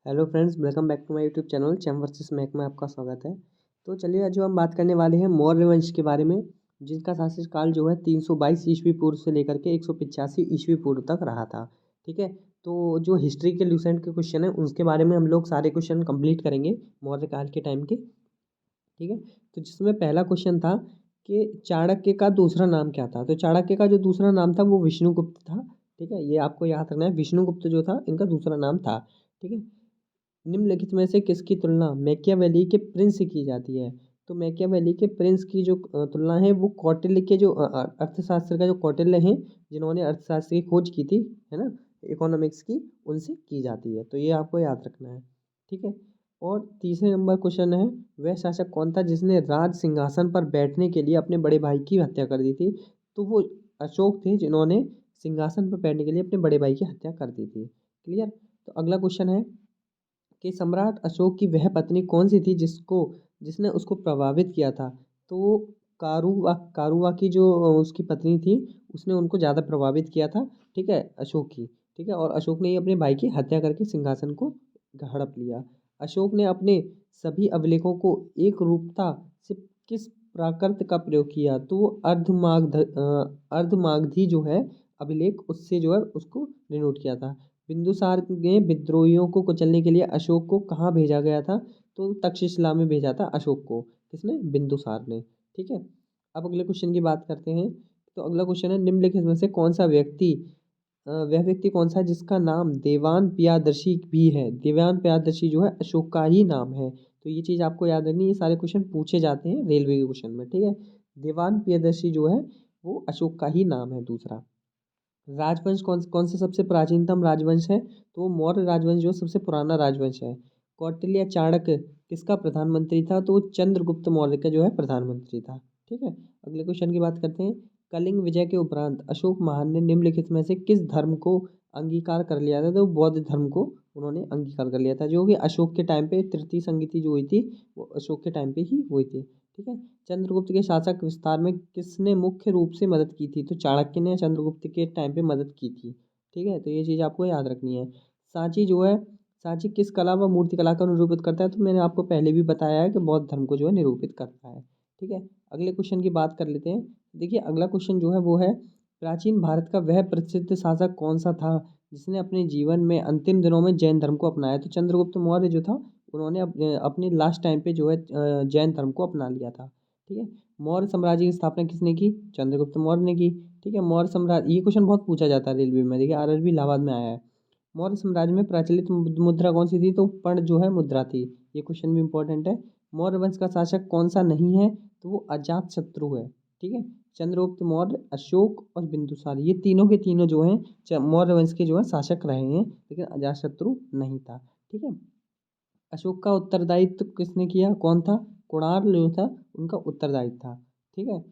Hello friends, welcome back to my YouTube channel चैम versus मैक में आपका स्वागत है। तो चलिए आज जो हम बात करने वाले हैं मौर्य वंश के बारे में, जिसका शासनकाल जो है 322 ईस्वी पूर्व से लेकर के 185 ईस्वी पूर्व तक रहा था। ठीक है, तो जो हिस्ट्री के लूसेंट के क्वेश्चन हैं उसके बारे में हम लोग सारे क्वेश्चन कंप्लीट करेंगे मौर्य काल के टाइम के। ठीक है, तो जिसमें पहला क्वेश्चन था कि चाणक्य का दूसरा नाम क्या था। तो चाणक्य का जो दूसरा नाम था वो विष्णुगुप्त था। ठीक है, ये आपको याद रखना है, विष्णुगुप्त जो था इनका दूसरा नाम था। ठीक है, निम्नलिखित में से किसकी तुलना मैकियावेली के प्रिंस से की जाती है। तो मैकियावेली के प्रिंस की जो तुलना है वो कौटिल्य के जो अर्थशास्त्र का जो कौटिल्य हैं, जिन्होंने अर्थशास्त्र की खोज की थी, है ना, इकोनॉमिक्स की, उनसे की जाती है। तो ये आपको याद रखना है। ठीक है, और तीसरे नंबर क्वेश्चन है, वह शासक कौन था जिसने राज सिंहासन पर बैठने के लिए अपने बड़े भाई की हत्या कर दी थी। तो वो अशोक थे, जिन्होंने सिंहासन पर बैठने के लिए अपने बड़े भाई की हत्या कर दी थी। क्लियर। तो अगला क्वेश्चन है कि सम्राट अशोक की वह पत्नी कौन सी थी जिसने उसको प्रभावित किया था। तो कारुवा की जो उसकी पत्नी थी, उसने उनको ज़्यादा प्रभावित किया था। ठीक है, अशोक की। ठीक है, और अशोक ने ही अपने भाई की हत्या करके सिंहासन को हड़प लिया। अशोक ने अपने सभी अभिलेखों को एक रूपता से किस प्राकृत का प्रयोग किया। तो वो अर्धमागधी जो है अभिलेख, उससे जो है उसको डिनोट किया था। बिंदुसार ने विद्रोहियों को कुचलने के लिए अशोक को कहाँ भेजा गया था। तो तक्षशिला में भेजा था अशोक को। किसने? बिंदुसार ने। ठीक है, अब अगले क्वेश्चन की बात करते हैं। तो अगला क्वेश्चन है, निम्नलिखित में से कौन सा व्यक्ति वह व्यक्ति कौन सा है जिसका नाम देवान प्रियदर्शी भी है। देवान प्रियदर्शी जो है अशोक का ही नाम है। तो ये चीज़ आपको याद रखनी है, ये सारे क्वेश्चन पूछे जाते हैं रेलवे के क्वेश्चन में। ठीक है, देवान प्रियदर्शी जो है वो अशोक का ही नाम है दूसरा। राजवंश कौन कौन सा सबसे प्राचीनतम राजवंश है। तो मौर्य राजवंश जो सबसे पुराना राजवंश है। कौटिल्य चाणक्य किसका प्रधानमंत्री था। तो वो चंद्रगुप्त मौर्य का जो है प्रधानमंत्री था। ठीक है, अगले क्वेश्चन की बात करते हैं। कलिंग विजय के उपरांत अशोक महान ने निम्नलिखित में से किस धर्म को अंगीकार कर लिया था। तो बौद्ध धर्म को उन्होंने अंगीकार कर लिया था, जो कि अशोक के टाइम पे तृतीय संगति जो हुई थी वो अशोक के टाइम पे ही हुई थी। ठीक है, चंद्रगुप्त के शासक विस्तार में किसने मुख्य रूप से मदद की थी। तो चाणक्य ने चंद्रगुप्त के टाइम पे मदद की थी। ठीक है, तो ये चीज़ आपको याद रखनी है। सांची जो है, सांची किस कला व मूर्ति कला को निरूपित करता है। तो मैंने आपको पहले भी बताया है कि बौद्ध धर्म को जो है निरूपित करता है। ठीक है, अगले क्वेश्चन की बात कर लेते हैं। देखिए अगला क्वेश्चन जो है वो है, प्राचीन भारत का वह प्रसिद्ध शासक कौन सा था जिसने अपने जीवन में अंतिम दिनों में जैन धर्म को अपनाया। तो चंद्रगुप्त मौर्य जो था, उन्होंने अपने लास्ट टाइम पे जो है जैन धर्म को अपना लिया था। ठीक है, मौर्य साम्राज्य की स्थापना किसने की। चंद्रगुप्त मौर्य ने की। ठीक है, मौर्य साम्राज्य, ये क्वेश्चन बहुत पूछा जाता है रेलवे में, देखिए आरआरबी इलाहाबाद में आया है। मौर्य साम्राज्य में प्रचलित मुद्रा कौन सी थी। तो पर्ण जो है मुद्रा थी। ये क्वेश्चन भी इंपॉर्टेंट है। मौर्य वंश का शासक कौन सा नहीं है। तो वो अजात शत्रु है। ठीक है, चंद्रगुप्त मौर्य, अशोक और बिंदुसार, ये तीनों के तीनों जो हैं मौर्य वंश के जो है शासक रहे हैं, लेकिन अजात शत्रु नहीं था। ठीक है, अशोक का उत्तरदायित्व किसने किया, कौन था। कुणाल जो था उनका उत्तरदायित्व था। ठीक है,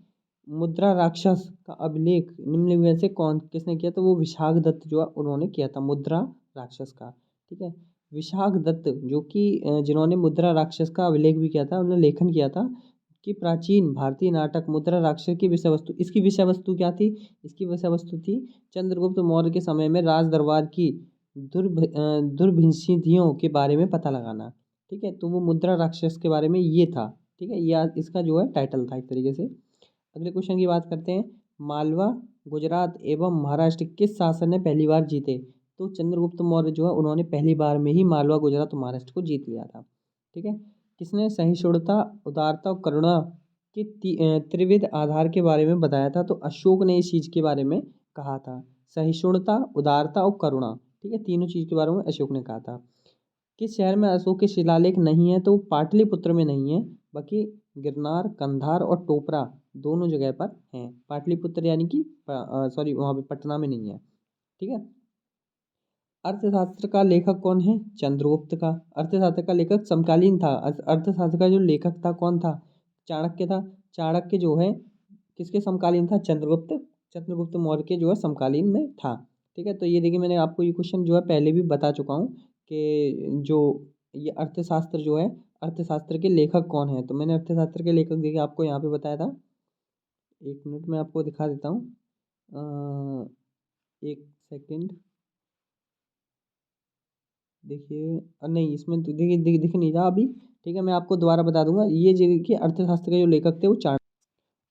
मुद्रा राक्षस का अभिलेख निम्न में से कौन किसने किया। तो वो विशाखदत्त जो है उन्होंने किया था मुद्रा राक्षस का। ठीक है, विशाखदत्त जो कि जिन्होंने मुद्रा राक्षस का अभिलेख भी किया था, उन्होंने लेखन किया था कि प्राचीन भारतीय नाटक मुद्रा राक्षस की विषय वस्तु, इसकी विषय वस्तु क्या थी। इसकी विषय वस्तु थी चंद्रगुप्त मौर्य के समय में राज दरबार की दुर्भिक्षिधियों के बारे में पता लगाना। ठीक है, तो वो मुद्रा राक्षस के बारे में ये था। ठीक है, या इसका जो है टाइटल था एक तरीके से। अगले क्वेश्चन की बात करते हैं। मालवा, गुजरात एवं महाराष्ट्र किस शासक ने पहली बार जीते। तो चंद्रगुप्त मौर्य जो है उन्होंने पहली बार में ही मालवा, गुजरात और महाराष्ट्र को जीत लिया था। ठीक है, किसने सहिष्णुता, उदारता और करुणा के त्रिविध आधार के बारे में बताया था। तो अशोक ने इस चीज़ के बारे में कहा था, सहिष्णुता, उदारता और करुणा। ठीक है, तीनों चीज़ के बारे में अशोक ने कहा था। किस शहर में अशोक के शिलालेख नहीं है। तो पाटलिपुत्र में नहीं है, बाकी गिरनार, कंधार और टोपरा दोनों जगह पर हैं। पाटलिपुत्र यानी कि सॉरी, वहाँ पे पटना में नहीं है। ठीक है, अर्थशास्त्र का लेखक कौन है। चंद्रगुप्त का। अर्थशास्त्र का लेखक समकालीन था। अर्थशास्त्र का जो लेखक था कौन था। चाणक्य था। चाणक्य जो है किसके समकालीन था। चंद्रगुप्त, चंद्रगुप्त मौर्य के जो है समकालीन में था। ठीक है, तो ये देखिए मैंने आपको ये क्वेश्चन जो है पहले भी बता चुका हूँ कि जो ये अर्थशास्त्र जो है, अर्थशास्त्र के लेखक कौन है। तो मैंने अर्थशास्त्र के लेखक देखिए आपको यहाँ पे बताया था। एक मिनट में आपको दिखा देता हूँ। एक सेकंड। देखिए नहीं, इसमें तो देखिए दिख नहीं रहा अभी। ठीक है, मैं आपको दोबारा बता दूंगा। ये जो देखिए अर्थशास्त्र के जो लेखक थे वो चाणक्य।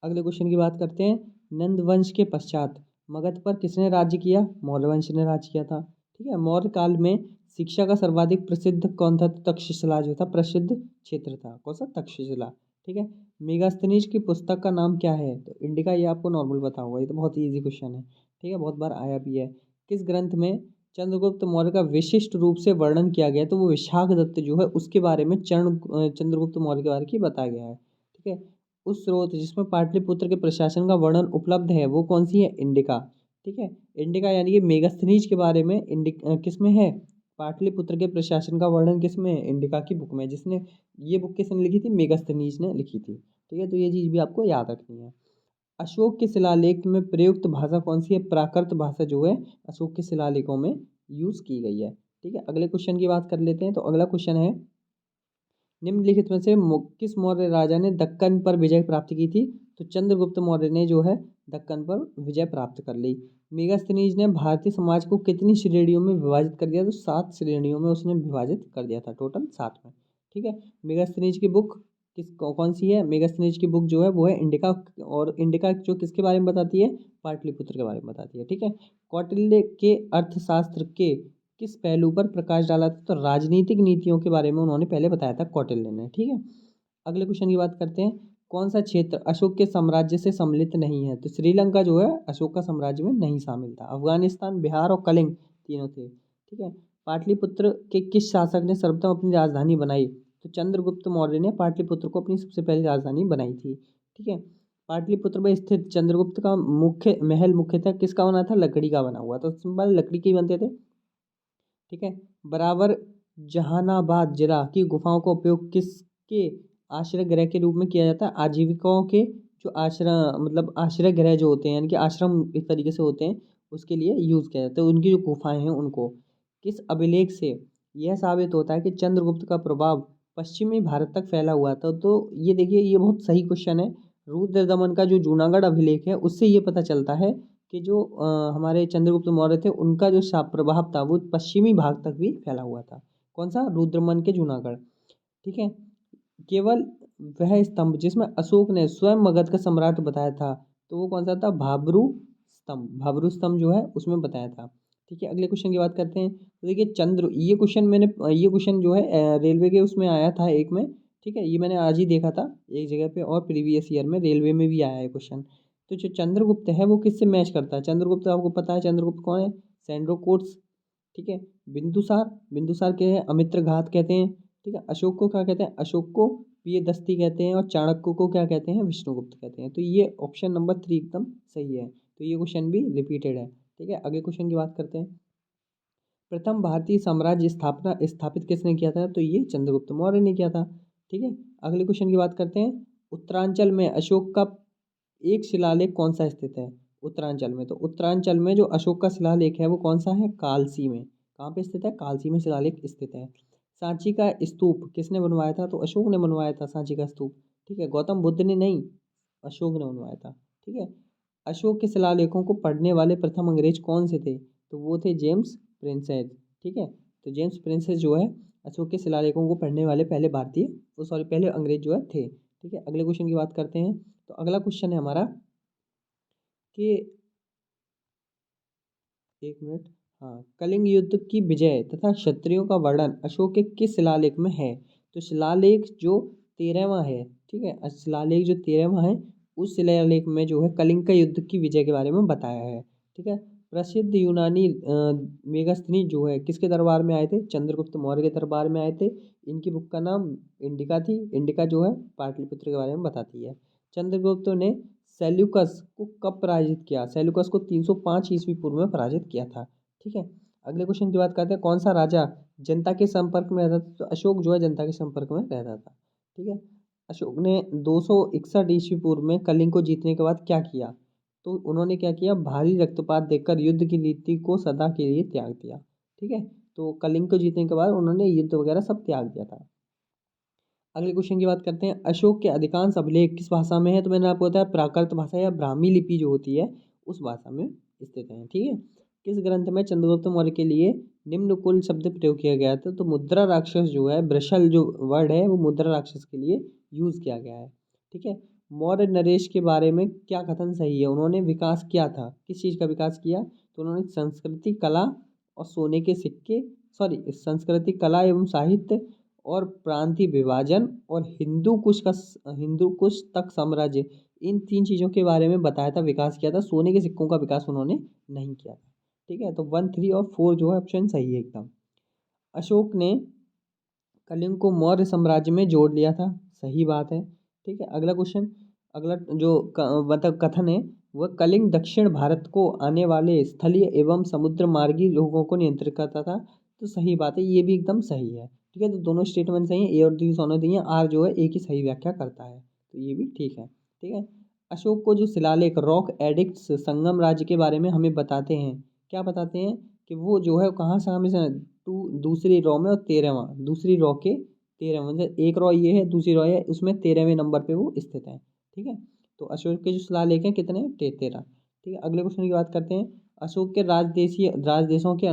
अगले क्वेश्चन की बात करते हैं। नंद वंश के पश्चात मगध पर किसने राज्य किया? मौर्य वंश ने राज्य किया था। ठीक है, मौर्य काल में शिक्षा का सर्वाधिक प्रसिद्ध कौन था? तो तक्षशिला जो था प्रसिद्ध क्षेत्र था। कौन सा? तक्षशिला। ठीक है, मेगास्थनीज की पुस्तक का नाम क्या है? तो इंडिका। ये आपको नॉर्मल पता होगा, ये तो बहुत ही ईजी क्वेश्चन है। ठीक है, बहुत बार आया भी है। किस ग्रंथ में चंद्रगुप्त मौर्य का विशिष्ट रूप से वर्णन किया गया है? तो वो विशाखदत्त जो है उसके बारे में चंद्रगुप्त मौर्य के बारे में बताया गया है। ठीक है, उस स्रोत जिसमें पाटलिपुत्र के प्रशासन का वर्णन उपलब्ध है वो कौन सी है? इंडिका। ठीक है, इंडिका यानी कि मेगास्थनीज के बारे में किस में है? पाटलिपुत्र के प्रशासन का वर्णन किस में है? इंडिका की बुक में। जिसने ये बुक किसने लिखी थी? मेगास्थनीज ने लिखी थी। ठीक है, तो ये चीज़ भी आपको याद रखनी है। अशोक के शिलालेख में प्रयुक्त भाषा कौन सी है? प्राकृत भाषा जो है अशोक के शिलालेखों में यूज की गई है। ठीक है, अगले क्वेश्चन की बात कर लेते हैं। तो अगला क्वेश्चन है, निम्नलिखित में से किस मौर्य राजा ने दक्कन पर विजय प्राप्त की थी? तो चंद्रगुप्त मौर्य ने जो है दक्कन पर विजय प्राप्त कर ली। मेगास्थनीज ने भारतीय समाज को कितनी श्रेणियों में विभाजित कर दिया? तो 7 श्रेणियों में उसने विभाजित कर दिया था, टोटल 7 में। ठीक है, मेगास्थनीज की बुक कौन सी है? मेगास्थनीज की बुक जो है वो है इंडिका। और इंडिका जो किसके बारे में बताती है? पाटलिपुत्र के बारे में बताती है। ठीक है, कौटिल्य के अर्थशास्त्र के किस पहलू पर प्रकाश डाला था? तो राजनीतिक नीतियों के बारे में उन्होंने पहले बताया था कौटिल्य ने। ठीक है, अगले क्वेश्चन की बात करते हैं। कौन सा क्षेत्र अशोक के साम्राज्य से सम्मिलित नहीं है? तो श्रीलंका जो है अशोक का साम्राज्य में नहीं शामिल था। अफगानिस्तान, बिहार और कलिंग तीनों थे। ठीक है, पाटलिपुत्र के किस शासक ने सर्वप्रथम अपनी राजधानी बनाई? तो चंद्रगुप्त मौर्य ने पाटलिपुत्र को अपनी सबसे पहली राजधानी बनाई थी। ठीक है, पाटलिपुत्र में स्थित चंद्रगुप्त का मुख्य महल मुख्यतः किसका बना था? लकड़ी का बना हुआ। तो सिंपल लकड़ी के ही बनते थे। ठीक है, बराबर जहानाबाद जिला की गुफाओं का उपयोग किसके आश्रय गृह के रूप में किया जाता है? आजीविकाओं के जो आश्रय मतलब आश्रय गृह जो होते हैं यानी कि आश्रम एक तरीके से होते हैं, उसके लिए यूज़ किया जाता है। उनकी जो गुफाएं हैं उनको। किस अभिलेख से यह साबित होता है कि चंद्रगुप्त का प्रभाव पश्चिमी भारत तक फैला हुआ था? तो ये देखिए, ये बहुत सही क्वेश्चन है। रुद्र दमन का जो जूनागढ़ अभिलेख है उससे ये पता चलता है कि जो हमारे चंद्रगुप्त मौर्य थे उनका जो प्रभाव था वो पश्चिमी भाग तक भी फैला हुआ था। कौन सा? रुद्रमन के जूनागढ़। ठीक है, केवल वह स्तंभ जिसमें अशोक ने स्वयं मगध का सम्राट बताया था तो वो कौन सा था? भाब्रू स्तंभ। भाब्रू स्तंभ जो है उसमें बताया था। ठीक है, अगले क्वेश्चन की बात करते हैं। तो देखिए ये क्वेश्चन जो है रेलवे के उसमें आया था एक में। ठीक है, ये मैंने आज ही देखा था एक जगह पे और प्रीवियस ईयर में रेलवे में भी आया है क्वेश्चन। तो जो चंद्रगुप्त है वो किससे मैच करता है? चंद्रगुप्त आपको पता है चंद्रगुप्त कौन है? सैंड्रोकोट्स। ठीक है, बिंदुसार, बिंदुसार के हैं अमित्र घात कहते हैं। ठीक है, अशोक को क्या कहते हैं? अशोक को प्रियदस्ती कहते हैं। और चाणक्य को क्या कहते हैं? विष्णुगुप्त कहते हैं। तो ये ऑप्शन नंबर 3 एकदम सही है। तो ये क्वेश्चन भी रिपीटेड है। ठीक है, अगले क्वेश्चन की बात करते हैं। प्रथम भारतीय साम्राज्य स्थापित किसने किया था? तो ये चंद्रगुप्त मौर्य ने किया था। ठीक है, अगले क्वेश्चन की बात करते हैं। उत्तरांचल में अशोक का एक शिलालेख कौन सा स्थित है? उत्तरांचल में। तो उत्तरांचल में जो अशोक का शिलालेख है वो कौन सा है? कालसी में। कहाँ पे स्थित है? कालसी में शिलालेख स्थित है। सांची का स्तूप किसने बनवाया था? तो अशोक ने बनवाया था सांची का स्तूप। ठीक है, गौतम बुद्ध ने नहीं, अशोक ने बनवाया था। ठीक है, अशोक के शिलालेखों को पढ़ने वाले प्रथम अंग्रेज कौन से थे? तो वो थे जेम्स प्रिंसेस। ठीक है, तो जेम्स प्रिंसेस जो है अशोक के शिलालेखों को पढ़ने वाले पहले भारतीय वो सॉरी पहले अंग्रेज जो है थे। ठीक है, अगले क्वेश्चन की बात करते हैं। तो अगला क्वेश्चन है हमारा कि एक मिनट। हाँ, कलिंग युद्ध की विजय तथा क्षत्रियों का वर्णन अशोक के किस शिलालेख में है? तो शिलालेख जो 13वां है। ठीक है, शिलालेख जो 13वां है उस शिलालेख में जो है कलिंग का युद्ध की विजय के बारे में बताया है। ठीक है, प्रसिद्ध यूनानी मेगास्थनी जो है किसके दरबार में आए थे? चंद्रगुप्त मौर्य के दरबार में आए थे। इनकी बुक का नाम इंडिका थी। इंडिका जो है पाटलिपुत्र के बारे में बताती है। चंद्रगुप्त ने सेल्यूकस को कब पराजित किया? सेल्यूकस को 305 ईस्वी पूर्व में पराजित किया था। ठीक है, अगले क्वेश्चन की बात करते हैं। कौन सा राजा जनता के संपर्क में रहता था? तो अशोक जो है जनता के संपर्क में रहता था। ठीक है, अशोक ने 261 ईस्वी पूर्व में कलिंग को जीतने के बाद क्या किया? तो उन्होंने क्या किया? भारी रक्तपात देखकर युद्ध की नीति को सदा के लिए त्याग दिया। ठीक है, तो कलिंग को जीतने के बाद उन्होंने युद्ध वगैरह सब त्याग दिया था। अगले क्वेश्चन की बात करते हैं। अशोक के अधिकांश अभिलेख किस भाषा में है? तो मैंने आपको बताया प्राकृत भाषा या ब्राह्मी लिपि जो होती है उस भाषा में स्थित है। ठीक है, किस ग्रंथ में चंद्रगुप्त मौर्य के लिए निम्न कुल शब्द प्रयोग किया गया था। तो मुद्रा राक्षस जो है, ब्रशल जो वर्ड है वो मुद्रा राक्षस के लिए यूज़ किया गया है। ठीक है। मौर्य नरेश के बारे में क्या कथन सही है? उन्होंने विकास किया था, किस चीज़ का विकास किया? तो उन्होंने संस्कृति, कला और सोने के सिक्के, संस्कृति, कला एवं साहित्य और प्रांतीय विभाजन और हिंदू कुश तक साम्राज्य, इन 3 चीज़ों के बारे में बताया था, विकास किया था। सोने के सिक्कों का विकास उन्होंने नहीं किया था। ठीक है। तो 1, 3 और 4 जो है ऑप्शन सही है एकदम। अशोक ने कलिंग को मौर्य साम्राज्य में जोड़ लिया था, सही बात है। ठीक है। अगला क्वेश्चन, अगला जो मतलब कथन है वह कलिंग दक्षिण भारत को आने वाले स्थलीय एवं समुद्र मार्गी लोगों को नियंत्रित करता था। तो सही बात है, ये भी एकदम सही है। ठीक है। तो दोनों स्टेटमेंट सही है, ए और बी दोनों दी हैं, आर जो है एक ही सही व्याख्या करता है, तो ये भी ठीक है। ठीक है। अशोक को जो शिलालेख रॉक एडिक्ट्स संगम राज्य के बारे में हमें बताते हैं, क्या बताते हैं? कि वो जो है कहाँ से हमेशा दूसरी रॉ में और 13वां, दूसरी रॉ के 13वां, मतलब एक रॉ ये है, दूसरी रॉ है, उसमें 13वें नंबर पे वो स्थित है। ठीक है। तो अशोक के जो शिलालेख हैं कितने? 13। ठीक है। अगले क्वेश्चन की बात करते हैं। अशोक के राजदेशों के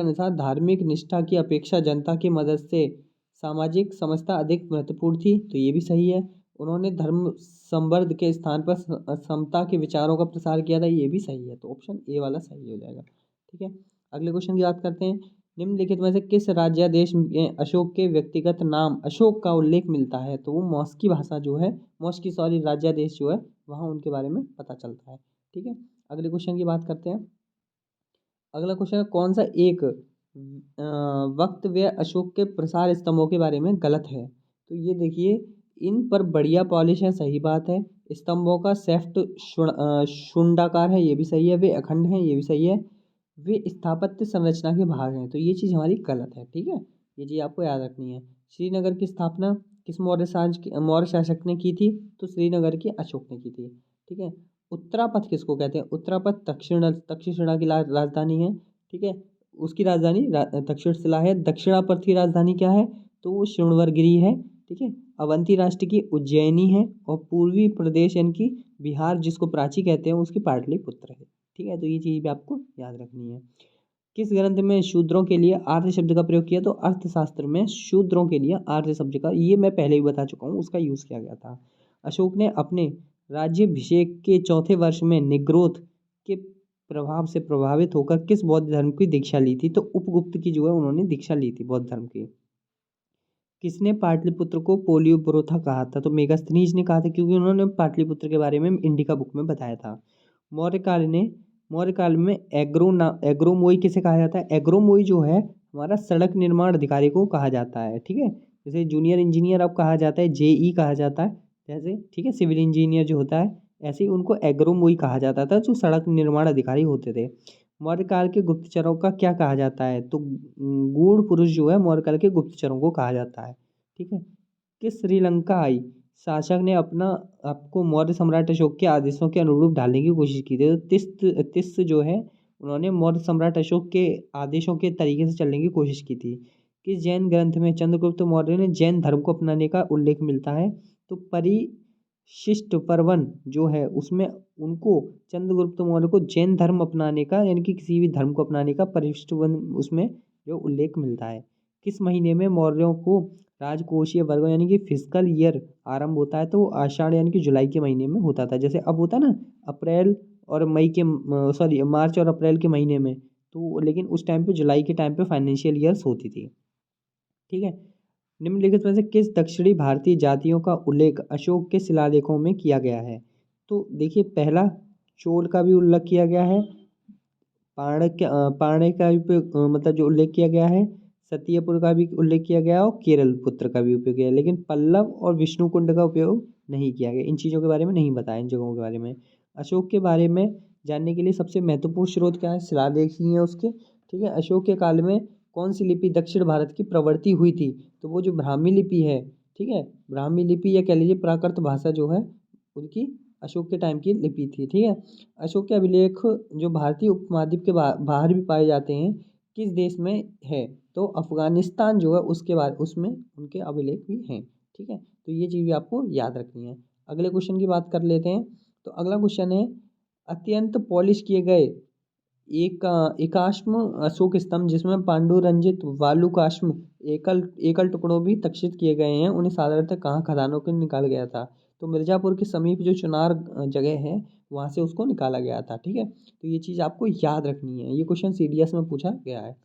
अनुसार धार्मिक निष्ठा की अपेक्षा जनता की मदद से सामाजिक समस्या अधिक महत्वपूर्ण थी, तो ये भी सही है। उन्होंने धर्म संवर्ध के स्थान पर समता के विचारों का प्रसार किया था, ये भी सही है। तो ऑप्शन ए वाला सही हो जाएगा। ठीक है। अगले क्वेश्चन की बात करते हैं। निम्नलिखित में से किस राज्यादेश में अशोक के व्यक्तिगत नाम अशोक का उल्लेख मिलता है? तो वो मॉस्की भाषा जो है, राज्यादेश जो है वहाँ उनके बारे में पता चलता है। ठीक है। अगले क्वेश्चन की बात करते हैं। अगला क्वेश्चन है, कौन सा एक वक्तव्य अशोक के प्रसार स्तंभों के बारे में गलत है? तो ये देखिए, इन पर बढ़िया पॉलिश है, सही बात है। स्तंभों का सेफ्ट शुंडाकार है, ये भी सही है। वे अखंड हैं, ये भी सही है। वे स्थापत्य संरचना के भाग हैं, तो ये चीज़ हमारी गलत है। ठीक है। ये चीज़ आपको याद रखनी है। श्रीनगर की स्थापना किस मौर्य शासक ने की थी? तो श्रीनगर की अशोक ने की थी। ठीक है। उत्तरापथ किसको कहते हैं? उत्तरापथ तक्षशिला की राजधानी है। ठीक है। उसकी राजधानी तक्षशिला है। दक्षिणापथ की राजधानी क्या है? तो वो शृंगवरगिरी है। ठीक है। अवंती राष्ट्र की उज्जैनी है और पूर्वी प्रदेश यानी कि बिहार जिसको प्राची कहते हैं उसकी पाटलिपुत्र है। ठीक है। तो ये चीज़ भी आपको याद रखनी है। किस ग्रंथ में शूद्रों के लिए आर्य शब्द का प्रयोग किया? तो अर्थशास्त्र में शूद्रों के लिए आर्य शब्द का, ये मैं पहले ही बता चुका हूँ, उसका यूज़ किया गया था। अशोक ने अपने राज्याभिषेक के चौथे वर्ष में निग्रोध के प्रभाव से प्रभावित होकर किस बौद्ध धर्म की दीक्षा ली थी? तो उपगुप्त की जो है उन्होंने दीक्षा ली थी बौद्ध धर्म की। किसने पाटलिपुत्र को पोलियोब्रोथा कहा था? तो मेगास्थनीज ने कहा था, क्योंकि उन्होंने पाटलिपुत्र के बारे में इंडिका बुक में बताया था। मौर्य काल में एग्रोमोई किसे कहा जाता है? एग्रोमोई जो है हमारा सड़क निर्माण अधिकारी को कहा जाता है। ठीक है। जैसे जूनियर इंजीनियर अब कहा जाता है, जेई कहा जाता है जैसे। ठीक है। सिविल इंजीनियर जो होता है, ऐसे ही उनको एग्रोमोई कहा जाता था, जो सड़क निर्माण अधिकारी होते थे। मौर्य काल के गुप्तचरों का क्या कहा जाता है? तो गूढ़ पुरुष जो है मौर्य काल के गुप्तचरों को कहा जाता है। ठीक है। किस श्रीलंकाई शासक ने अपना आपको मौर्य सम्राट अशोक के आदेशों के अनुरूप ढालने की कोशिश की थी? तो तिस्त जो है उन्होंने मौर्य सम्राट अशोक के आदेशों के तरीके से चलने की कोशिश की थी। किस जैन ग्रंथ में चंद्रगुप्त मौर्य ने जैन धर्म को अपनाने का उल्लेख मिलता है? तो परिशिष्ट पर्वन जो है उसमें उनको चंद्रगुप्त मौर्य को जैन धर्म अपनाने का, यानी कि किसी भी धर्म को अपनाने का परिशिष्ट उसमें जो उल्लेख मिलता है। किस महीने में मौर्यों को राजकोषीय वर्ग यानी कि फिजिकल ईयर आरंभ होता है? तो वो आषाढ़ यानी कि जुलाई के महीने में होता था। जैसे अब होता है ना अप्रैल और मार्च और अप्रैल के महीने में, तो लेकिन उस टाइम पे जुलाई के टाइम पे फाइनेंशियल ईयर्स होती थी। ठीक है। निम्नलिखित में से किस दक्षिणी भारतीय जातियों का उल्लेख अशोक के शिलालेखों में किया गया है? तो देखिए, पहला चोल का भी उल्लेख किया गया है, पाणे का भी मतलब जो उल्लेख किया गया है, सत्यपुर का भी उल्लेख किया गया और केरल पुत्र का भी उपयोग किया है, लेकिन पल्लव और विष्णुकुंड का उपयोग नहीं किया गया। इन चीज़ों के बारे में नहीं बताया, इन जगहों के बारे में। अशोक के बारे में जानने के लिए सबसे महत्वपूर्ण स्रोत क्या है? शिलालेख ही है उसके। ठीक है। अशोक के काल में कौन सी लिपि दक्षिण भारत की प्रवृत्ति हुई थी? तो वो जो ब्राह्मी लिपि है, ठीक है, ब्राह्मी लिपि या कह लीजिए प्राकृत भाषा जो है उनकी अशोक के टाइम की लिपि थी। ठीक है। अशोक के अभिलेख जो भारतीय उपमहाद्वीप के बाहर भी पाए जाते हैं, किस देश में है? तो अफगानिस्तान जो है उसके बाद उसमें उनके अभिलेख भी हैं। ठीक है। तो ये चीज़ भी आपको याद रखनी है। अगले क्वेश्चन की बात कर लेते हैं। तो अगला क्वेश्चन है, अत्यंत पॉलिश किए गए एकाश्म अशोक स्तंभ जिसमें पांडुरंजित वालुकाश्म एकल एकल टुकड़ों भी तक्षित किए गए हैं, उन्हें साधारणतः कहाँ खदानों के निकाला गया था? तो मिर्जापुर के समीप जो चुनार जगह है वहाँ से उसको निकाला गया था। ठीक है, तो ये चीज़ आपको याद रखनी है, ये क्वेश्चन सीडीएस में पूछा गया है।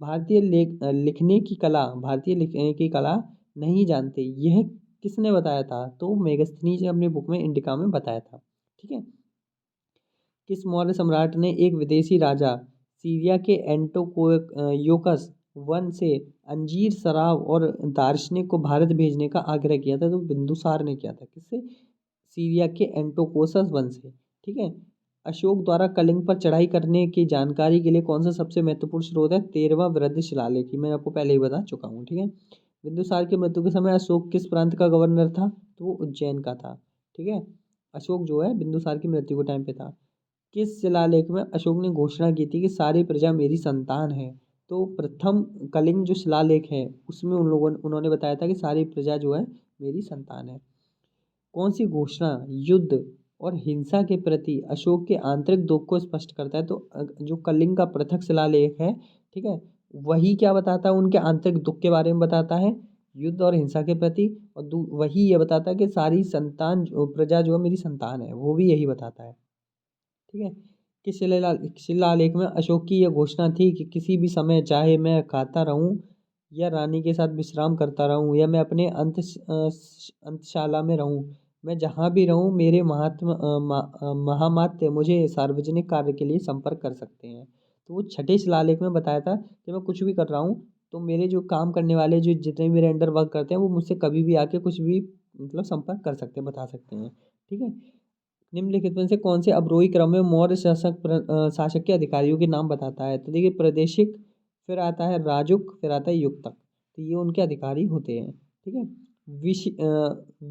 भारतीय लिखने की कला नहीं जानते, यह किसने बताया था? तो मेगस्थनीज ने अपनी बुक में इंडिका में बताया था। ठीक है, किस मौर्य सम्राट ने एक विदेशी राजा सीरिया के एंटोयोकस वन से अंजीर शराब और दार्शनिक को भारत भेजने का आग्रह किया था? तो बिंदुसार ने किया था। किससे? सीरिया के एंटोकोसस वन से। ठीक है, अशोक द्वारा कलिंग पर चढ़ाई करने की जानकारी के लिए कौन सा सबसे महत्वपूर्ण स्रोत है? 13वां वृद्ध शिलालेख, मैं आपको पहले ही बता चुका हूँ। ठीक है, बिंदुसार की मृत्यु के समय अशोक किस प्रांत का गवर्नर था? तो वो उज्जैन का था। ठीक है, अशोक जो है बिंदुसार की मृत्यु के टाइम पे था। किस शिलालेख में अशोक ने घोषणा की थी कि सारी प्रजा मेरी संतान है? तो प्रथम कलिंग जो शिलालेख है उसमें उन्होंने बताया था कि सारी प्रजा जो है मेरी संतान है। कौन सी घोषणा युद्ध और हिंसा के प्रति अशोक के आंतरिक दुख को स्पष्ट करता है? तो जो कलिंग का पृथक शिलालेख है, ठीक है, वही क्या बताता है? उनके आंतरिक दुख के बारे में बताता है, युद्ध और हिंसा के प्रति, और वही ये बताता है कि सारी संतान प्रजा जो है मेरी संतान है, वो भी यही बताता है। ठीक है, कि शिलालेख में अशोक की यह घोषणा थी कि किसी भी समय चाहे मैं खाता रहूं या रानी के साथ विश्राम करता रहूं या मैं अपने अंतशाला में रहूं, मैं जहाँ भी रहूं मेरे महामात्य मुझे सार्वजनिक कार्य के लिए संपर्क कर सकते हैं। तो वो छठे शिलालेख में बताया था कि मैं कुछ भी कर रहा हूँ तो मेरे जो काम करने वाले जो जितने भी मेरे अंडर वर्क करते हैं वो मुझसे कभी भी आके कुछ भी मतलब संपर्क कर सकते हैं, बता सकते हैं। ठीक है, निम्नलिखित में से कौन से अवरोही क्रम में मौर्य शासक के अधिकारियों के नाम बताता है? तो देखिए, प्रादेशिक, फिर आता है राजुक, फिर आता है युक्तक, तो ये उनके अधिकारी होते हैं। ठीक है,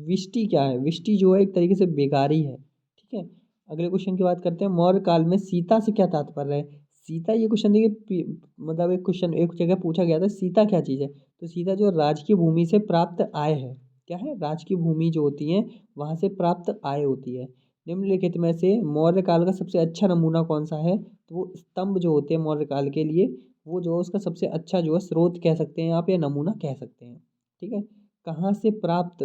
विष्टि क्या है? विष्टि जो है एक तरीके से बेगारी है। ठीक है, अगले क्वेश्चन की बात करते हैं। मौर्य काल में सीता से क्या तात्पर्य है? सीता, ये क्वेश्चन देखिए मतलब एक क्वेश्चन एक जगह पूछा गया था, सीता क्या चीज़ है? तो सीता जो राजकीय भूमि से प्राप्त आय है। क्या है? राजकीय भूमि जो होती है वहाँ से प्राप्त आय होती है। निम्नलिखित में से मौर्य काल का सबसे अच्छा नमूना कौन सा है? तो वो स्तंभ जो होते हैं मौर्य काल के लिए, वो जो है उसका सबसे अच्छा जो है स्रोत कह सकते हैं आप या नमूना कह सकते हैं। ठीक है, कहाँ से प्राप्त?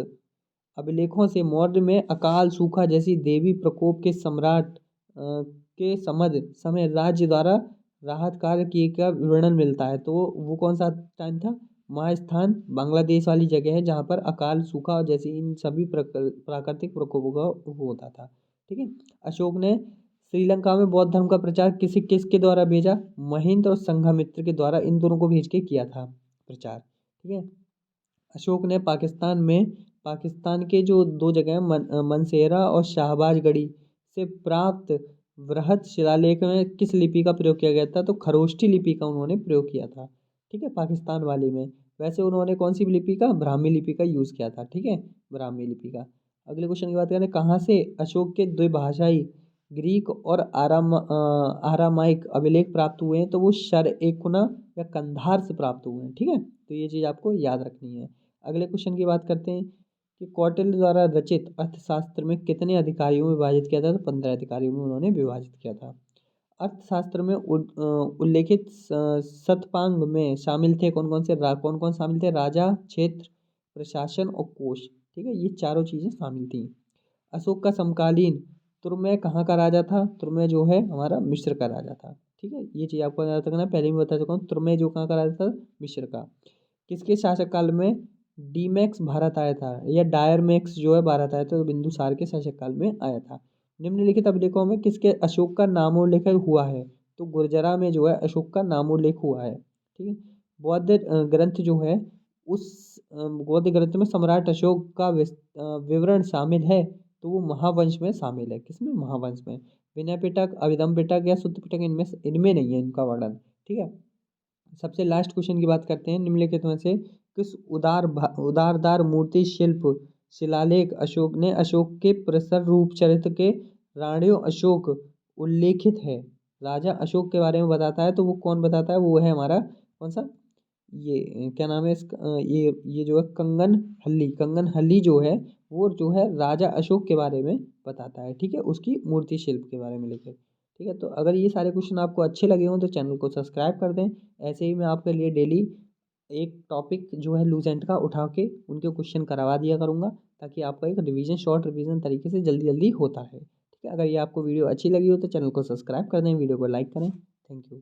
अभिलेखों से। मौर्य में अकाल सूखा जैसी देवी प्रकोप के सम्राट के समय राज्य द्वारा राहत कार्य किए का वर्णन मिलता है। तो वो कौन सा टाइम था? महास्थान बांग्लादेश वाली जगह है जहाँ पर अकाल सूखा जैसी इन सभी प्राकृतिक प्रकोपों का वो होता था। ठीक है, अशोक ने श्रीलंका में बौद्ध धर्म का प्रचार किसके द्वारा भेजा? महेंद्र और संघमित्र के द्वारा, इन दोनों को भेज के किया था प्रचार। ठीक है, अशोक ने पाकिस्तान के जो दो जगह हैं मनसेरा और शाहबाजगढ़ी से प्राप्त वृहत शिलालेख में किस लिपि का प्रयोग किया गया था? तो खरोष्ठी लिपि का उन्होंने प्रयोग किया था। ठीक है, पाकिस्तान वाले में। वैसे उन्होंने कौन सी लिपि का? ब्राह्मी लिपि का यूज़ किया था। ठीक है, ब्राह्मी लिपि का। अगले क्वेश्चन की बात करें, कहाँ से अशोक के द्विभाषाई ग्रीक और आरामाइक अभिलेख प्राप्त हुए हैं? तो वो शरएकुना या कंधार से प्राप्त हुए हैं। ठीक है, तो ये चीज़ आपको याद रखनी है। अगले क्वेश्चन की बात करते हैं कि कौटिल्य द्वारा रचित अर्थशास्त्र में कितने अधिकारियों में विभाजित किया था? तो 15 अधिकारियों में उन्होंने विभाजित किया था। अर्थशास्त्र में उल्लेखित शतपांग में शामिल थे कौन कौन शामिल थे? राजा, क्षेत्र, प्रशासन और कोश। ठीक है, ये चारों चीज़ें शामिल थी। अशोक का समकालीन तुर्मे कहाँ का राजा था? तुर्मे जो है हमारा मिस्र का राजा था। ठीक है, ये चीज़ आपको याद रखना है, पहले भी बता चुका हूँ। तुर्मे जो कहाँ का राजा था? मिस्र का। किसके शासक काल में डीमैक्स भारत आया था या डायरमैक्स जो है भारत आया था? तो बिंदुसार के शासक काल में आया था। निम्नलिखित अभिलेखों में किसके अशोक का नामोल्लेख हुआ है? तो गुर्जरा में जो है अशोक का नामोल्लेख हुआ है। ठीक है, बौद्ध ग्रंथ जो है उस बौद्ध ग्रंथ में सम्राट अशोक का विवरण शामिल है? तो वो महावंश में शामिल है। किसमें? महावंश में। विनय पिटक, अभिधम पिटक या शुद्ध पिटक, इनमें नहीं है इनका वर्णन। ठीक है, सबसे लास्ट क्वेश्चन की बात करते हैं। निम्नलिखित में से किस उदारदार मूर्ति शिल्प शिलालेख अशोक के प्रसर रूप चरित्र के राणियों अशोक उल्लेखित है? राजा अशोक के बारे में बताता है, तो वो कौन बताता है? वो है हमारा कौन सा, ये क्या नाम है इसका, ये जो है कंगन हल्ली जो है वो जो है राजा अशोक के बारे में बताता है। ठीक है, उसकी मूर्ति शिल्प के बारे में लिखे। ठीक है, तो अगर ये सारे क्वेश्चन आपको अच्छे लगे हों तो चैनल को सब्सक्राइब कर दें। ऐसे ही मैं आपके लिए डेली एक टॉपिक जो है लूसेंट का उठा के उनके क्वेश्चन करवा दिया करूँगा, ताकि आपका एक रिवीजन, शॉर्ट रिवीजन तरीके से जल्दी जल्दी होता है। ठीक है, अगर ये आपको वीडियो अच्छी लगी हो तो चैनल को सब्सक्राइब कर दें, वीडियो को लाइक करें। Thank you.